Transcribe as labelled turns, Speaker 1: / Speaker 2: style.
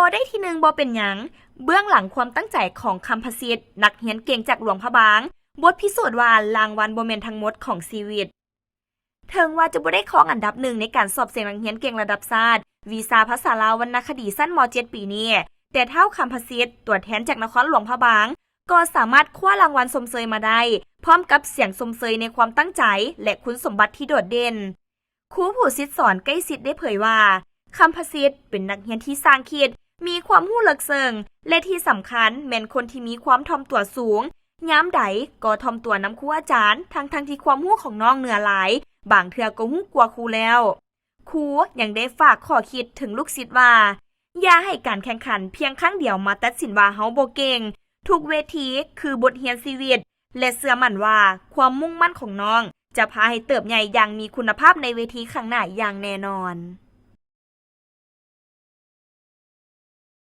Speaker 1: บ่ได้ที่หนึ่งบ่เป็นหยังเบื้องหลังความตั้งใจของคำพสิทธิ์นักเรียนเก่งจากหลวงพระบางบทพิสูจน์ว่ารางวัลบ่แม่นทั้งหมดของชีวิตถึงว่าจะบ่ได้ครองอันดับ1ในการสอบเสียงนักเรียนเก่งระดับชาติวีซ่าภาษาลาววรรณคดีสั้นม.7 ปีนี้แต่เท่าคำพสิทธิ์ตัวแทนจากนครหลวงพระบางก็สามารถคว้ารางวัลสมเสยมาได้พร้อมกับเสียงสมเสยในความตั้งใจและคุณสมบัติที่โดดเด่นครูผู้ศิษย์สอนใกล้ชิดได้เผยว่าคำพสิทธิ์เป็นนักเรียนที่สร้างคิดมีความรู้ลึกซึ้งและที่สำคัญแม่นคนที่มีความถ่อมตัวสูงยามใดก็ถ่อมตัวนำครูอาจารย์ทั้งที่ความรู้ของน้องเหนือหลายบางเทื่อก็รู้กว่าครูแล้วครูยังได้ฝากข้อคิดถึงลูกศิษย์ว่าอย่าให้การแข่งขันเพียงครั้งเดียวมาตัดสินว่าเฮาบ่เก่งทุกเวทีคือบทเรียนชีวิตและเชื่อมั่นว่าความมุ่งมั่นของน้องจะพาให้เติบใหญ่อย่างมีคุณภาพในเวทีข้างหน้าอย่างแน่นอน